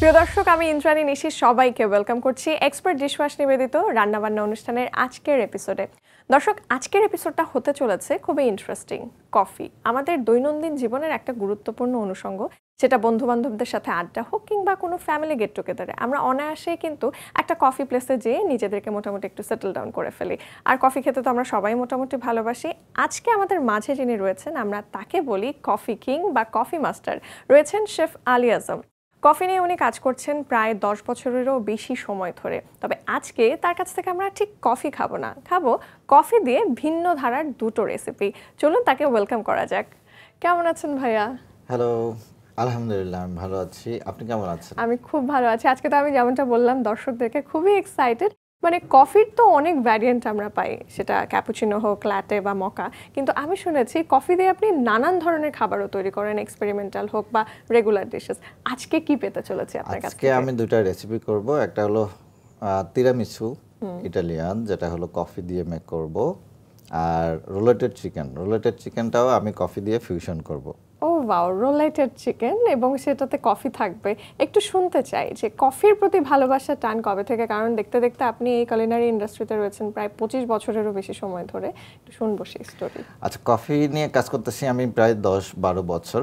প্রিয় দর্শক, আমি ইন্দ্রাণী নিশি সবাইকে ওয়েলকাম করছি এক্সপার্ট ডিশওয়াশ নিবেদিত রান্নাবান্না অনুষ্ঠানের আজকের এপিসোডে। দর্শক, আজকের এপিসোডটা হতে চলেছে খুবই ইন্টারেস্টিং। কফি আমাদের দৈনন্দিন জীবনের একটা গুরুত্বপূর্ণ অনুষঙ্গ, যেটা বন্ধু বান্ধবদের সাথে আড্ডা হোক কিংবা কোনো ফ্যামিলি গেট টুগেদারে আমরা অনায়াসেই কিন্তু একটা কফি প্লেসে যেয়ে নিজেদেরকে মোটামুটি একটু সেটেল ডাউন করে ফেলি। আর কফি খেতে তো আমরা সবাই মোটামুটি ভালোবাসি। আজকে আমাদের মাঝে যিনি রয়েছেন, আমরা তাকে বলি কফি কিং বা কফি মাস্টার। রয়েছেন শেফ আলী আজম। কফি নিয়ে উনি কাজ করছেন প্রায় 10 বছরেরও বেশি সময় ধরে। তবে আজকে তার কাছ থেকে আমরা ঠিক কফি খাবো না, খাবো কফি দিয়ে ভিন্ন ধারার দুটো রেসিপি। চলুন তাকে ওয়েলকাম করা যাক। কেমন আছেন ভাইয়া? হ্যালো, আলহামদুলিল্লাহ আমি ভালো আছি। আপনি কেমন আছেন? আমি খুব ভালো আছি। আজকে তো আমি যেমনটা বললাম দর্শকদেরকে, খুবই এক্সাইটেড। মানে কফির তো অনেক ভ্যারিয়েন্ট আমরা পাই, সেটা ক্যাপুচিনো হোক, ল্যাটে বা মকা, কিন্তু আমি শুনেছি কফি দিয়ে আপনি নানান ধরনের খাবারও তৈরি করেন, এক্সপেরিমেন্টাল হোক বা রেগুলার ডিশেস। আজকে কি পেতে চলেছে আপনার কাছে? আজকে আমি দুটো রেসিপি করব। একটা হলো তিরামিসু ইটালিয়ান, যেটা হলো কফি দিয়ে মেক করব, আর রোলেটেড চিকেনটাও আমি কফি দিয়ে ফিউশন করব। ও ওয়াও, রোলেটেড চিকেন, এবং সেটাতে কফি থাকবে। একটু শুনতে চাই যে কফির প্রতি ভালোবাসার টান কবে থেকে, কারণ দেখতে দেখতে আপনি এই কুলিনারি ইন্ডাস্ট্রিতে রয়েছেন প্রায় 25 বছরেরও বেশি সময় ধরে। একটু শুনবো সেই স্টোরি। আচ্ছা, কফি নিয়ে কাজ করতেছি আমি প্রায় 10-12 বছর,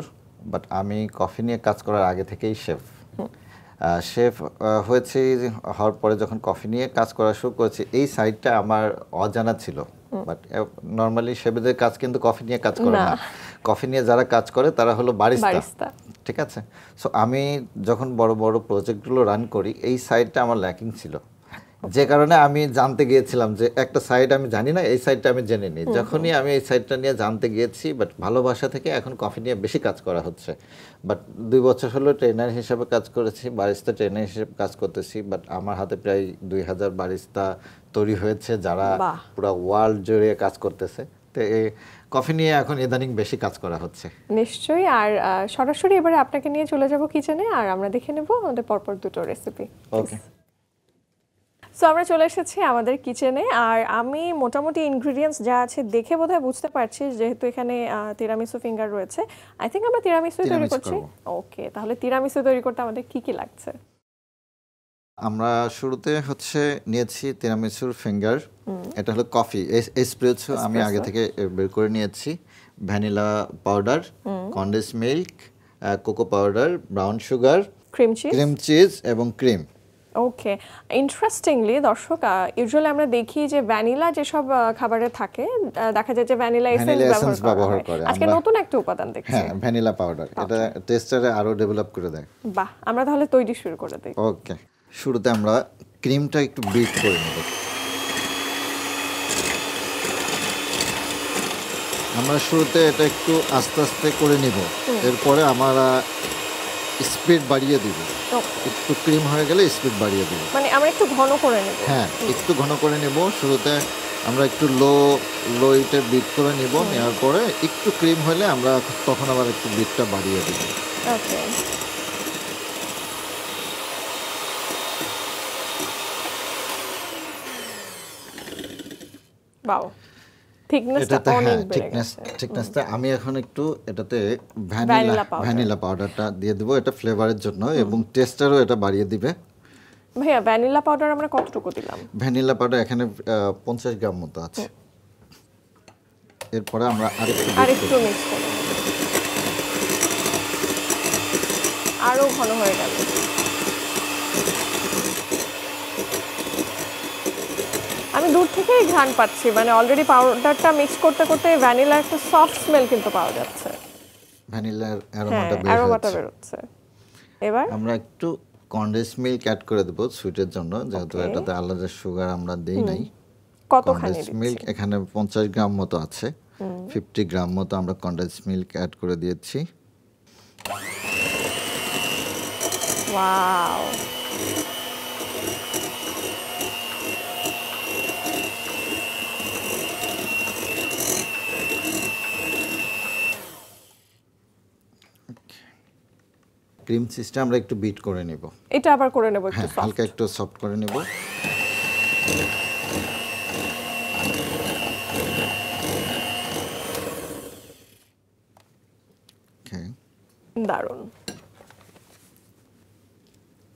বাট আমি কফি নিয়ে কাজ করার আগে থেকেই শেফ হয়েছে। হওয়ার পরে যখন কফি নিয়ে কাজ করা শুরু করেছি, এই সাইডটা আমার অজানা ছিল। বাট নর্মালি শেফদের কাজ কিন্তু কফি নিয়ে কাজ করে না। কফি নিয়ে যারা কাজ করে তারা হলো বারিস্তা, ঠিক আছে? সো আমি যখন বড় বড় প্রজেক্টগুলো রান করি, এই সাইডটা আমার ল্যাকিং ছিল, যে কারণে আমি জানতে গিয়েছিলাম যে একটা সাইড আমি জানি না, এই সাইডটা আমি জেনে নিই। যখনই আমি এই সাইডটা নিয়ে জানতে গিয়েছি, বাট ভালোবাসা থেকে এখন কফি নিয়ে বেশি কাজ করা হচ্ছে। বাট 2 বছর হলো ট্রেনার হিসেবে কাজ করেছি, বারিস্তা ট্রেনার হিসেবে কাজ করতেছি। বাট আমার হাতে প্রায় 2000 বারিস্তা তৈরি হয়েছে, যারা পুরো ওয়ার্ল্ড জুড়ে কাজ করতেছে। তো এই কফি নিয়ে এখন ইদানিং বেশি কাজ করা হচ্ছে। নিশ্চয়ই। আর সরাসরি এবারে আপনাকে নিয়ে চলে যাব কিচেনে, আর আমরা দেখে নেব আমাদের পরপর দুটো রেসিপি। ওকে, সো আমরা চলে এসেছি আমাদের কিচেনে, আর আমি মোটামুটি ইনগ্রেডিয়েন্টস যা আছে দেখে বোধহয় বুঝতে পারছি, যেহেতু এখানে তিরামিসু ফিঙ্গার রয়েছে, আই থিঙ্ক আমরা তিরামিসু তৈরি করছি। ওকে, তাহলে তিরামিসু তৈরি করতে আমাদের কি কি লাগছে? আমরা শুরুতে নিয়েছি তিরামিসুর ফিঙ্গার। এটা হলো কফি এসপ্রেসো, আমি আগে থেকে বের করে নিয়েছি। Vanilla powder, condense milk, cocoa powder, brown sugar, cream cheese এবং ক্রিম। ওকে, ইন্টারেস্টিংলি দর্শক, ইউজুয়ালি আমরা দেখি যে ভ্যানিলা যেসব খাবারে থাকে, দেখা যায় যে ভ্যানিলা এসেন্স ব্যবহার করে। আজকে নতুন একটা উপাদান দেখছি। হ্যাঁ, ভ্যানিলা পাউডার। এটা টেস্টারে আরো ডেভেলপ করে দেয়। বাহ, আমরা তাহলে তৈরি শুরু করে দেই। ওকে, শুরুতে আমরা ক্রিমটা একটু বিট করে নেব। আমরা শুরুতে এটা একটু আস্তে আস্তে করে নিব, এরপরে আমরা স্পিড বাড়িয়ে দিব। একটু ক্রিম হয়ে গেলে স্পিড বাড়িয়ে দিব, মানে আমরা একটু ঘন করে নেব। হ্যাঁ, একটু ঘন করে নেব। শুরুতে আমরা একটু লো হিটে বিট করে নিব, নেওয়ার পরে একটু ক্রিম হলে আমরা তখন আবার একটু বিটটা বাড়িয়ে দিব। ওকে, বাও, থিকনেসটা আমি এখন একটু এটাতে ভ্যানিলা পাউডারটা দিয়ে দেবো, এটা ফ্লেভারের জন্য, এবং টেস্টারও এটা বাড়িয়ে দিবে। ভাইয়া, ভ্যানিলা পাউডার আমরা কতটুকু দিলাম? ভ্যানিলা পাউডার এখানে 50 গ্রাম মতো আছে। এরপরে আমরা আরেকটু মিক্স করব, আরো ঘন হয়ে গেল। আমি দূর থেকেই ঘ্রাণ পাচ্ছি, মানে অলরেডি পাউডারটা মিক্স করতে করতে ভ্যানিলার একটা সফট স্মেল কিন্তু পাওয়া যাচ্ছে। ভ্যানিলার অ্যারোমাটা বের হচ্ছে। এবার আমরা একটু কনডেন্স মিল্ক অ্যাড করে দেব সুইটের জন্য, যেহেতু এটাতে আলাদা সুগার আমরা দেই নাই। কতখানি দিচ্ছি? মিল্ক এখানে 50 গ্রাম মতো আছে। 50 গ্রাম মতো আমরা কনডেন্স মিল্ক অ্যাড করে দিয়েছি। ওয়াও, ক্রিম চিজটা আমরা একটু বিট করে নেব। এটা আবার করে নেব একটু সফট, হালকা একটু সফট করে নেব। দারুণ।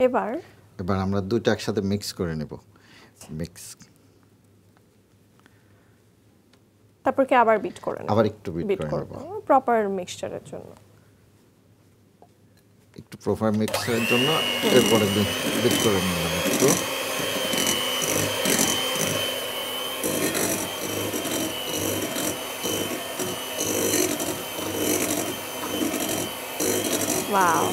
এবার এবার আমরা দুইটা একসাথে মিক্স করে নেব। মিক্স, তারপর কি আবার বিট করে নেব? আবার একটু বিট বিট করে করব নেব। প্রপার মিক্সচারের জন্য। একটু প্রপার মিক্সচারের জন্য এরপরে বিট করে নিলাম একটু। ওয়াও।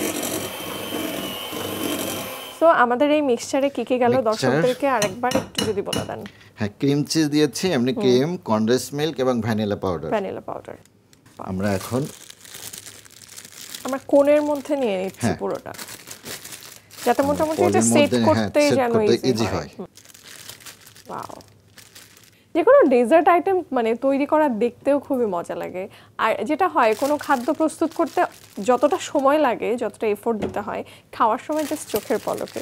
সো আমাদের এই মিক্সচারে কি কি গেল দর্শকদেরকে আরেকবার একটু যদি বলে দেন। হ্যাঁ, ক্রিম চিজ দিয়েছি, এমনি ক্রিম, কনডেন্স মিল্ক এবং ভ্যানিলা পাউডার। Vanilla powder. আমরা এখন আমরা কোণের মধ্যে নিয়ে নিচ্ছি পুরোটা, যাতে মোটামুটি এটা সেট করতে যেন ইজি হয়। ওয়াও। যে কোনো ডেজার্ট আইটেম মানে তৈরি করা দেখতেও খুবই মজা লাগে। আর যেটা হয় কোনো খাদ্য প্রস্তুত করতে যতটা সময় লাগে, যতটা এফোর্ট দিতে হয়, খাওয়ার সময় জাস্ট চোখের পলকে।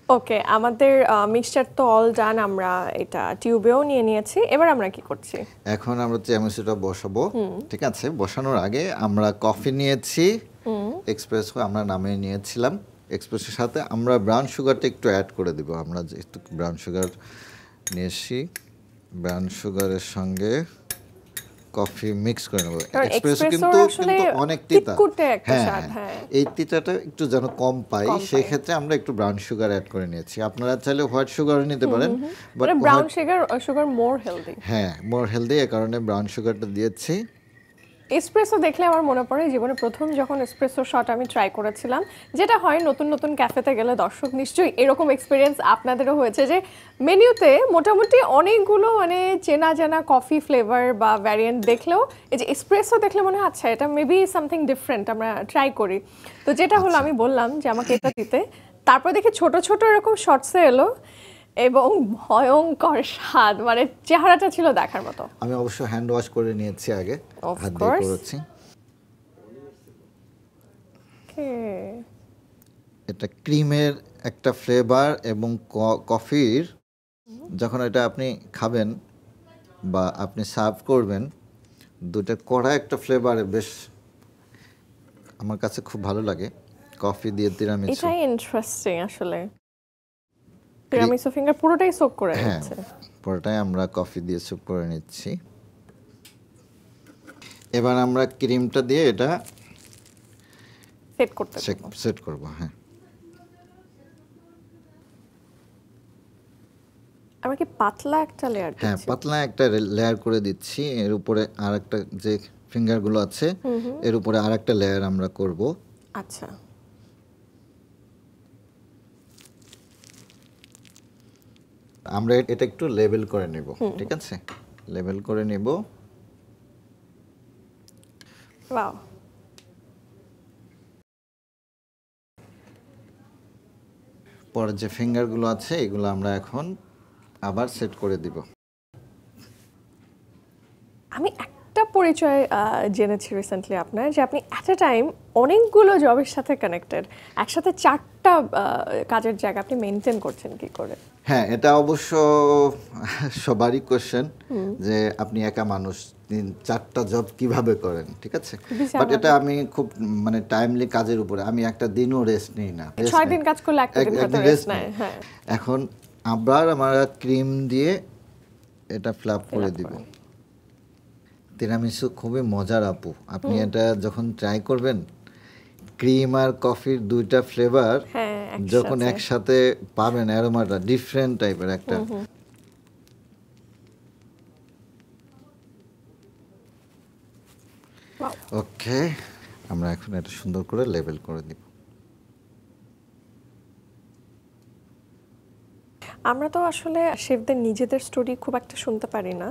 ওকে, আমাদের মিক্সচার তো অল ডান। আমরা এটা টিউবেও নিয়ে নিয়েছি। এবার আমরা কি করছি? এখন আমরা টিরামিসুটা বসাবো। ঠিক আছে, বসানোর আগে আমরা কফি নিয়েছি, এক্সপ্রেসো আমরা নামিয়ে নিয়েছিলাম। এক্সপ্রেসোর সাথে আমরা ব্রাউন সুগারটা একটু অ্যাড করে দিব। আমরা যেহেতু ব্রাউন সুগার নিয়েছি, ব্রাউন সুগারের সঙ্গে কফি মিক্স করে নেব। এক্সপ্রেসো কিন্তু অনেক তিতা। হ্যাঁ, এই তিতাটা একটু যেন কম পাই, সেই ক্ষেত্রে আমরা একটু ব্রাউন সুগার অ্যাড করে নিয়েছি। আপনারা চাইলে হোয়াইট সুগারও নিতে পারেন, but brown sugar more healthy. হ্যাঁ, মোর হেলদি, এই কারণে ব্রাউন সুগারটা দিয়েছি। এসপ্রেসো দেখলে আমার মনে পড়ে জীবনে প্রথম যখন এসপ্রেসো শট আমি ট্রাই করেছিলাম, যেটা হয় নতুন নতুন ক্যাফেতে গেলে, দর্শক নিশ্চয়ই এরকম এক্সপিরিয়েন্স আপনাদেরও হয়েছে যে মেনুতে মোটামুটি অনেকগুলো মানে চেনা জানা কফি ফ্লেভার বা ভ্যারিয়েন্ট দেখলেও এই যে এসপ্রেসো দেখলে মনে হয় আচ্ছা এটা মেবি সামথিং ডিফারেন্ট, আমরা ট্রাই করি। তো যেটা হলো আমি বললাম যে আমাকে এটা দিতে, তারপর দেখি ছোট ছোট এরকম শর্টসে এলো এবং ভয়ঙ্কর স্বাদ, মানে চেহারাটা ছিল দেখার মতো। আমি অবশ্য হ্যান্ড ওয়াশ করে নিয়েছি আগে, হাত দিয়ে করেছি। এটা ক্রিমের একটা ফ্লেভার এবং কফির, যখন এটা আপনি খাবেন বা আপনি সার্ভ করবেন, দুটো কড়া একটা ফ্লেভার বেশ আমার কাছে খুব ভালো লাগে। কফি দিয়ে তিরামিসু, এটাই ইন্টারেস্টিং আসলে। তিরামিসু ফিঙ্গার পুরোটাই সোক করে নিচ্ছে। পুরোটাই আমরা কফি দিয়ে সোক করে নিচ্ছি। এবার আমরা ক্রিমটা দিয়ে এটা সেট করব। হ্যাঁ, আমরা কি পাতলা একটা লেয়ার দিচ্ছি? হ্যাঁ, পাতলা একটা লেয়ার করে দিচ্ছি। এর উপরে আরেকটা যে ফিঙ্গারগুলো আছে এর উপরে আরেকটা লেয়ার আমরা করব। আচ্ছা, আমরা এটা একটু লেবেল করে নেব। ঠিক আছে, লেবেল করে নেব। ওয়াও, পরে যে ফিঙ্গারগুলো আছে এগুলো আমরা এখন আবার সেট করে দিব। আমি একটা পরিচয় জেনেছি রিসেন্টলি আপনার, যে আপনি অ্যাট এ টাইম অনেকগুলো জবের সাথে কানেক্টেড, একসাথে 4টা কাজের জায়গা আপনি মেনটেন করছেন কি করে? হ্যাঁ, এটা অবশ্য সবারই কোশ্চেন যে আপনি একা মানুষ 4টা জব কিভাবে করেন। ঠিক আছে, বাট এটা আমি খুব মানে টাইমলি কাজের উপরে, আমি একটা দিনও রেস্ট নিই না। 6 দিন কাজ করলে একটা দিন হয়তো রেস্ট নেয়। হ্যাঁ, এখন আবার আমরা ক্রিম দিয়ে এটা ফ্ল্যাপ করে দিব। তিরামিসু খুবই মজার আপু, আপনি এটা যখন ট্রাই করবেন, ক্রিম আর কফির দুইটা ফ্লেভার যখন একসাথে পাবেন, অ্যারোমাটা ডিফারেন্ট টাইপের একটা। ওকে, আমরা এখন এটা সুন্দর করে লেবেল করে দিব। আমরা তো আসলে শেফদের নিজেদের স্টোরি খুব একটা শুনতে পারি না,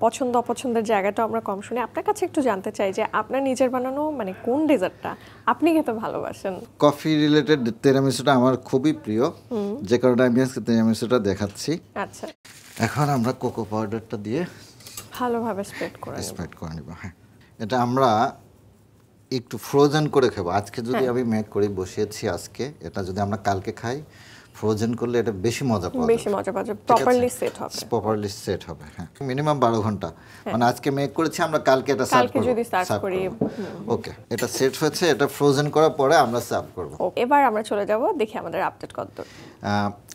পছন্দ অপছন্দের জায়গাটা আমরা কম শুনি। আপনার কাছে একটু জানতে চাই যে আপনার নিজের বানানো মানে কোন ডেজার্টটা আপনি খেতে ভালোবাসেন? কফি রিলেটেড তিরামিসুটা আমার খুবই প্রিয়, যে কারণে আমি আজকে তিরামিসুটা দেখাচ্ছি। আচ্ছা, এখন আমরা কোকো পাউডারটা দিয়ে ভালোভাবে স্প্রেড করে নেব। হ্যাঁ, এটা আমরা একটু ফ্রোজেন করে খাবো। আজকে যদি আমি মেক করে বসিয়েছি আজকে, এটা যদি আমরা কালকে খাই, ফ্রোজেন করলে এটা বেশি মজা পাওয়া যাবে, বেশি মজা পাওয়া যাবে, প্রপারলি সেট হবে। প্রপারলি সেট হবে, হ্যাঁ মিনিমাম 12 ঘন্টা। মানে আজকে মেক করেছি আমরা, কালকে এটা সার্ভ কালকে করব, যদি সার্ভ করি। ওকে এটা সেট হয়েছে, এটা ফ্রোজেন করার পরে আমরা সার্ভ করব। এবার আমরা চলে যাব দেখি আমাদের আপডেট কতদূর।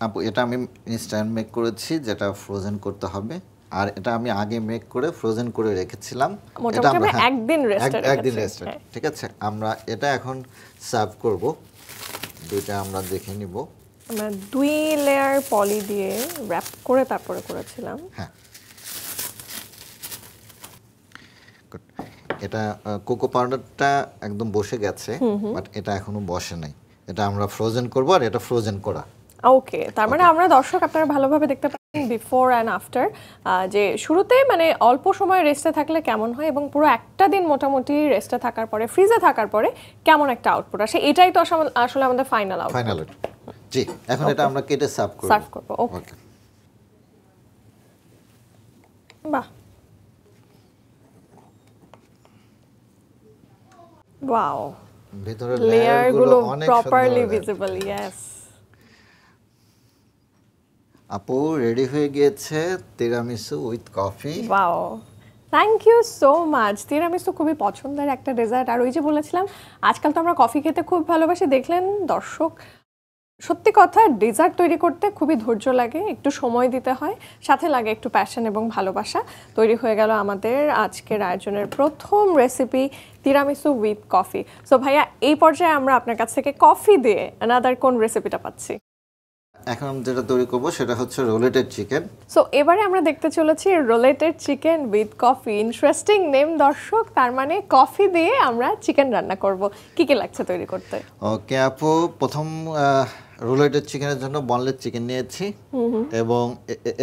আপু এটা আমি ইনস্ট্যান্ট মেক করেছি, যেটা ফ্রোজেন করতে হবে, আর এটা আমি আগে মেক করে ফ্রোজেন করে রেখেছিলাম, এটা আমরা একদিন রেস্টে, ঠিক আছে। আমরা এটা এখন সার্ভ করব, দুইটা আমরা দেখে নিব। আমরা 2 লেয়ার পলি দিয়ে র‍্যাপ করে তারপরে করেছিলাম। হ্যাঁ এটা কোকো পাউডারটা একদম বসে গেছে, বাট এটা এখনো বসে নাই, এটা আমরা ফ্রোজেন করব, আর এটা ফ্রোজেন করা। ওকে, তার মানে আমরা দর্শক আপনারা ভালোভাবে দেখতে পাচ্ছেন বিফোর অ্যান্ড আফটার, যে শুরুতে মানে অল্প সময় রেস্টে থাকলে কেমন হয় এবং পুরো একটা দিন মোটামুটি রেস্টে থাকার পরে, ফ্রিজে থাকার পরে কেমন একটা আউটপুট আসে, এটাই তো আসলে আমাদের ফাইনাল আউটপুট। জি, এখন এটা আমরা কেটে সার্ভ করব। ওকে, বাহ, ওয়াও, ভিতরে লেয়ারগুলো প্রপারলি ভিজিবল। ইয়েস আপু, রেডি হয়ে গিয়েছে tiramisu with coffee. Wow, thank you so much. Tiramisu খুবই পছন্দের একটা ডেজার্ট, আর ওই যে বলেছিলাম আজকাল তো আমরা কফি খেতে খুব ভালোবাসি, দেখলেন দর্শক। সত্যি কথা, ডেজার্ট তৈরি করতে খুবই ধৈর্য লাগে, একটু সময় দিতে হয়, সাথে লাগে একটু প্যাশন এবং ভালোবাসা। তৈরি হয়ে গেল আমাদের আজকের আয়োজনের প্রথম recipe, tiramisu with coffee. So ভাইয়া, এই পর্যায়ে আমরা আপনার কাছ থেকে কফি দিয়ে অ্যানাদার কোন রেসিপিটা পাচ্ছি? এখন যেটা তৈরি করব সেটা হচ্ছে রোলেটেড চিকেন। সো এবারে আমরা দেখতে চলেছি রোলেটেড chicken with coffee. Interesting name দর্শক, তার মানে কফি দিয়ে আমরা চিকেন রান্না করব। কি কি লাগছে তৈরি করতে? ওকে আপু, প্রথম রোলেটেড চিকেনের জন্য বনলেস চিকেন নিয়েছি এবং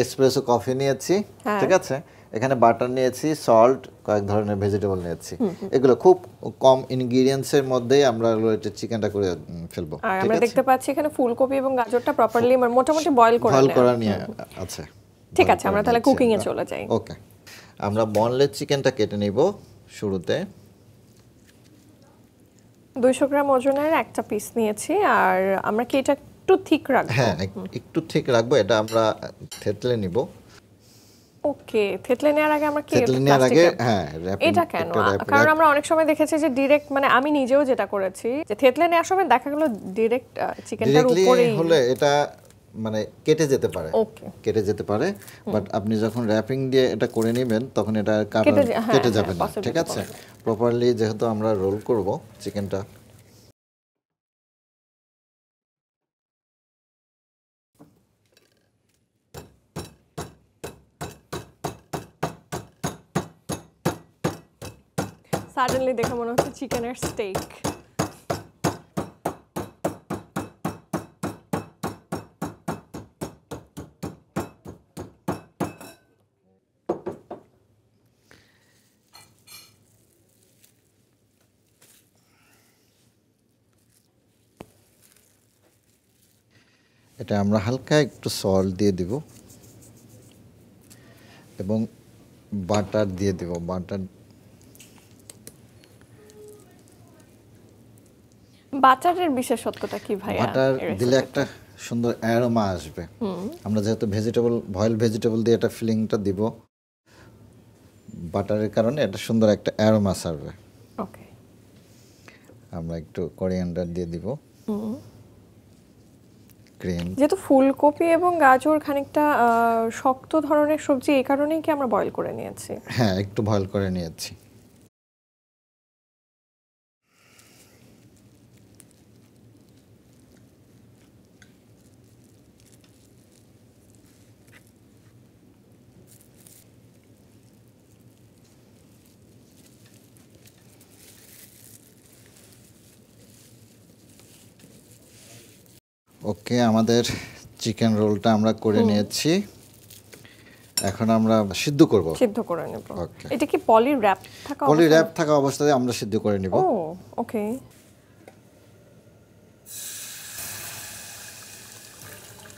এসপ্রেসো কফি নিয়েছি, ঠিক আছে। এখানে বাটার নিয়েছি, সল্ট, কয়েক ধরনের ভেজিটেবল নিয়েছি। এগুলো খুব কম ইনগ্রেডিয়েন্টসের মধ্যেই আমরা রোলেটেড চিকেনটা করে ফেলবো। আর আমরা দেখতে পাচ্ছি এখানে ফুলকপি এবং গাজরটা প্রপারলি মোটামুটি বয়েল করা নিয়ে আছে। ঠিক আছে, আমরা তাহলে কুকিং এ চলে যাই। ওকে, আমরা বনলেস চিকেনটা কেটে নিব। শুরুতে 200 গ্রাম ওজনের একটা পিস নিয়েছি। আর আমরা কি এটা একটু ঠিক রাখবো? হ্যাঁ, একটু ঠিক রাখবো। এটা আমরা থেতলে নিব। ওকে, থেতলে নেওয়ার আগে আমরা কি হ্যাঁ, এটা কেন? কারণ আমরা অনেক সময় দেখেছি যে ডিরেক্ট, মানে আমি নিজেও যেটা করেছি, যে থেতলে নেওয়ার সময় দেখা গেল ডিরেক্ট চিকেনটার উপরেই হলে এটা মানে কেটে যেতে পারে। বাট আপনি যখন র‍্যাপিং দিয়ে এটা করে নেবেন তখন এটা কেটে যাবে না, ঠিক আছে। প্রপারলি যেহেতু আমরা রোল করব চিকেনটা, সাডেনলি দেখে মনে হচ্ছে চিকেনের স্টেক। এটা আমরা হালকা একটু সল্ট দিয়ে দিব এবং বাটার দিয়ে দিব। বাটারের বিশেষত্বটা কি ভাইয়া? বাটার দিলে একটা সুন্দর অ্যারোমা আসবে। আমরা যেহেতু বয়েল ভেজিটেবল দিয়ে এটা ফিলিংটা দিব, বাটারের কারণে এটা সুন্দর একটা অ্যারোমা আসবে। ওকে, আমরা একটু কোরিয়ান্ডার দিয়ে দিব। যেহেতু ফুলকপি এবং গাজর খানিকটা শক্ত ধরনের সবজি, এই কারণেই কি আমরা বয়েল করে নিয়েছি? হ্যাঁ, একটু বয়েল করে নিয়েছি। ওকে, আমাদের চিকেন রোলটা আমরা করে নিয়েছি। এখন আমরা সিদ্ধ করে নেব। এটা কি পলি র‍্যাপ থাকা অবস্থায় আমরা সিদ্ধ করে নিব। ওকে,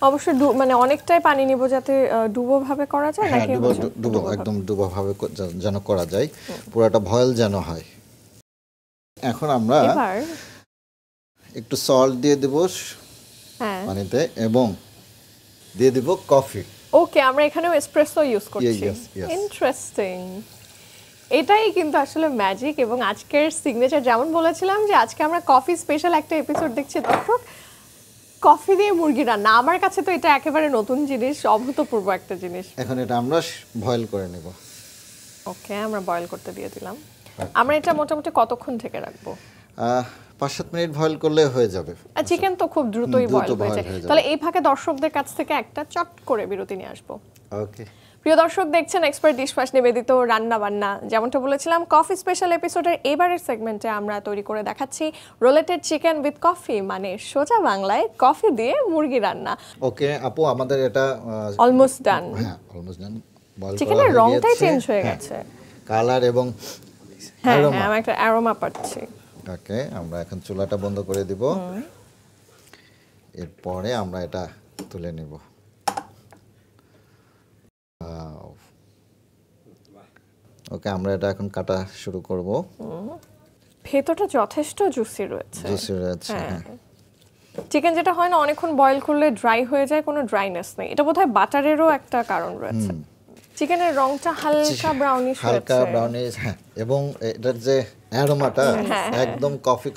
অবশ্যই মানে অনেকটাই পানি নিব যাতে ডুবো ভাবে করা যায়, নাকি? ডুবো, একদম ডুবো ভাবে যেন করা যায়, পুরোটা বয়েল যেন হয়। এখন আমরা একটু সল্ট দিয়ে দেব হ্যাঁ পানিতে, এবং দিয়ে দিব কফি। ওকে, আমরা এখানেও এসপ্রেসো ইউজ করছি। yes, yes. ইন্টারেস্টিং। এটাই কিন্তু আসলে ম্যাজিক। এবং আজকের সিগনেচার, যেমন বলেছিলাম যে আজকে আমরা কফি স্পেশাল একটা এপিসোড দেখছি দর্শক, কফি দিয়ে মুরগি রান্না। আমার কাছে তো এটা একেবারে নতুন জিনিস, অভূতপূর্ব একটা জিনিস। এখন এটা আমরা বয়েল করে নেব। ওকে, আমরা বয়েল করতে দিয়ে দিলাম। আমরা এটা মোটামুটি কতক্ষণ থেকে রাখবো? 5-7 মিনিট বয়েল করলে হয়ে যাবে। আর চিকেন তো খুব দ্রুতই দ্রুত বয়েল হয়ে boil যায়। হয়ে যাবে। তাহলে এই ফাঁকে দর্শকদের কাছ থেকে একটা চট করে বিরতি নিয়ে আসবো। ওকে। প্রিয় দর্শক, দেখছেন এক্সপার্ট ডিশওয়াশ নিবেদিত রান্না বান্না। যেমনটা বলেছিলাম, কফি স্পেশাল এপিসোডের এবারের সেগমেন্টে আমরা তৈরি করে দেখাচ্ছি রোলেটেড চিকেন উইথ কফি, মানে সোজা বাংলায় কফি দিয়ে মুরগি রান্না। ওকে আপু, আমাদের এটা অলমোস্ট ডান। হ্যাঁ অলমোস্ট ডান। বয়েল চিকেনের রংটাই চেঞ্জ হয়ে গেছে, কালার এবং হ্যাঁ aroma। হ্যাঁ, আমি একটা অ্যারোমা পাচ্ছি। ওকে, আমরা এখন চুলাটা বন্ধ করে দিব। এরপরে আমরা এটা তুলে নিব। ওকে, আমরা এটা এখন কাটা শুরু করব। ভেতরটা যথেষ্ট জুসি রয়েছে। জুসি রয়েছে, হ্যাঁ। হ্যাঁ। চিকেন যেটা হয় না, অনেকক্ষণ বয়েল করলে ড্রাই হয়ে যায়, কোনো ড্রাইনেস নেই। এটা বোধহয় বাটারেরও একটা কারণ রয়েছে। চিকেনের রংটা হালকা ব্রাউনিশ হালকা হয়েছে। ব্রাউনিশ, হ্যাঁ, এবং এটার যে অ্যারোমাটা একদম কফি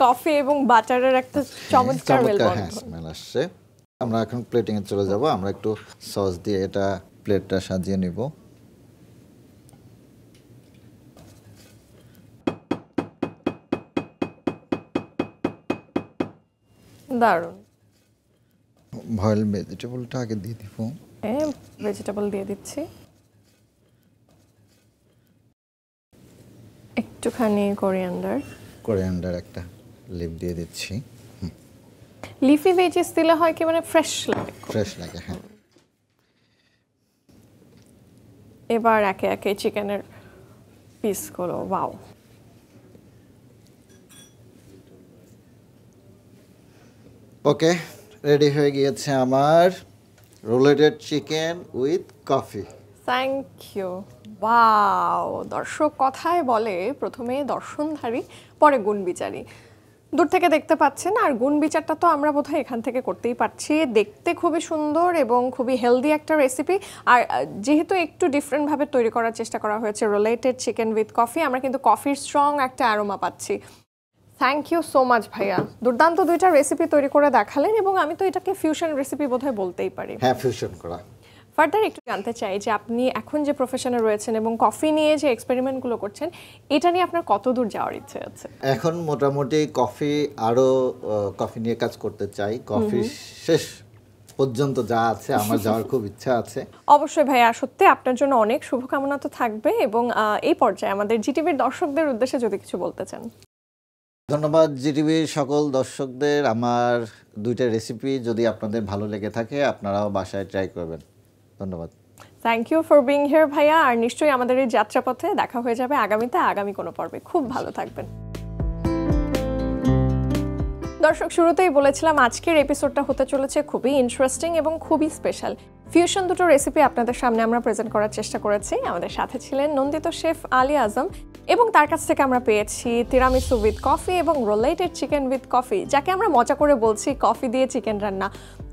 কফি এবং বাটারের একটা চমৎকার হ্যাঁ মেলবন্ধন। স্মেল আসছে। আমরা এখন প্লেটিং এ চলে যাব। আমরা একটু সস দিয়ে এটা প্লেটটা সাজিয়ে নিব। দারুণ। বয়েল ভেজিটেবলটা আগে দিয়ে দিব। ভেজিটেবল দিয়ে দিচ্ছি, একটুখানি কোরিয়ান্ডার একটা লিভ দিয়ে দিচ্ছি। লিফি ভেজিস দিলে হয় কি, মানে ফ্রেশ লাগে, হ্যাঁ। এবার একে একে চিকেনের পিসগুলো, ওয়াও। ওকে, রেডি হয়ে গিয়েছে আমার রোলেটেড chicken with coffee. Thank you. Wow, দর্শক কথায় বলে প্রথমে দর্শনধারী পরে গুণ বিচারী। দূর থেকে দেখতে পাচ্ছেন, আর গুণ বিচারটা তো আমরা বোধহয় এখান থেকে করতেই পারছি। দেখতে খুবই সুন্দর এবং খুবই হেলদি একটা রেসিপি। আর যেহেতু একটু ডিফারেন্টভাবে তৈরি করার চেষ্টা করা হয়েছে রোলেটেড চিকেন উইথ কফি, আমরা কিন্তু কফির স্ট্রং একটা অ্যারোমা পাচ্ছি। থ্যাংক ইউ সো মাচ ভাইয়া, দুর্দান্ত দুইটা রেসিপি তৈরি করে দেখালেন। এবং আমি তো এটাকে ফিউশন রেসিপি বোধহয় বলতেই পারি। হ্যাঁ, ফিউশন করা। ফার্দার একটু জানতে চাই যে আপনি এখন যে প্রফেশনে রয়েছেন এবং কফি নিয়ে যে এক্সপেরিমেন্টগুলো করছেন, এটা নিয়ে আপনার কত দূর যাওয়ার ইচ্ছে আছে? এখন মোটামুটি কফি নিয়ে কাজ করতে চাই। কফি শেষ পর্যন্ত যা আছে আমার যাওয়ার খুব ইচ্ছা আছে। অবশ্যই ভাইয়া, সত্যি আপনার জন্য অনেক শুভকামনা তো থাকবে। এবং এই পর্যায়ে আমাদের জিটিভির দর্শকদের উদ্দেশ্যে যদি কিছু বলতে চান। ধন্যবাদ জিটিভির সকল দর্শকদের। আমার দুইটা রেসিপি যদি আপনাদের ভালো লেগে থাকে, আপনারাও বাসায় ট্রাই করবেন। ধন্যবাদ। Thank you for being here ভাইয়া। আর নিশ্চয়ই আমাদের এই যাত্রাপথে দেখা হয়ে যাবে আগামী কোনো পর্বে। খুব ভালো থাকবেন। দর্শক, শুরুতেই বলেছিলাম আজকের এপিসোডটা হতে চলেছে খুবই ইন্টারেস্টিং এবং খুবই স্পেশাল। ফিউশন দুটো রেসিপি আপনাদের সামনে আমরা প্রেজেন্ট করার চেষ্টা করেছি। আমাদের সাথে ছিলেন নন্দিত শেফ আলী আজম, এবং তার কাছ থেকে আমরা পেয়েছি তিরামিসু উইথ কফি এবং রোলেটেড চিকেন উইথ কফি, যাকে আমরা মজা করে বলছি কফি দিয়ে চিকেন রান্না।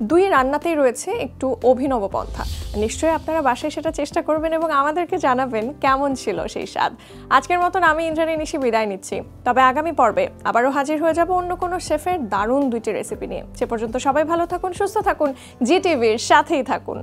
দুই রান্নাতেই রয়েছে একটু অভিনব পন্থা। নিশ্চয়ই আপনারা বাসায় সেটা চেষ্টা করবেন এবং আমাদেরকে জানাবেন কেমন ছিল সেই স্বাদ। আজকের মতন আমি ইন্দ্রাণী নিশি বিদায় নিচ্ছি। তবে আগামী পর্বে আবারও হাজির হয়ে যাব অন্য কোনো শেফের দারুণ দুইটি রেসিপি নিয়ে। সে পর্যন্ত সবাই ভালো থাকুন, সুস্থ থাকুন, জিটিভির সাথেই থাকুন।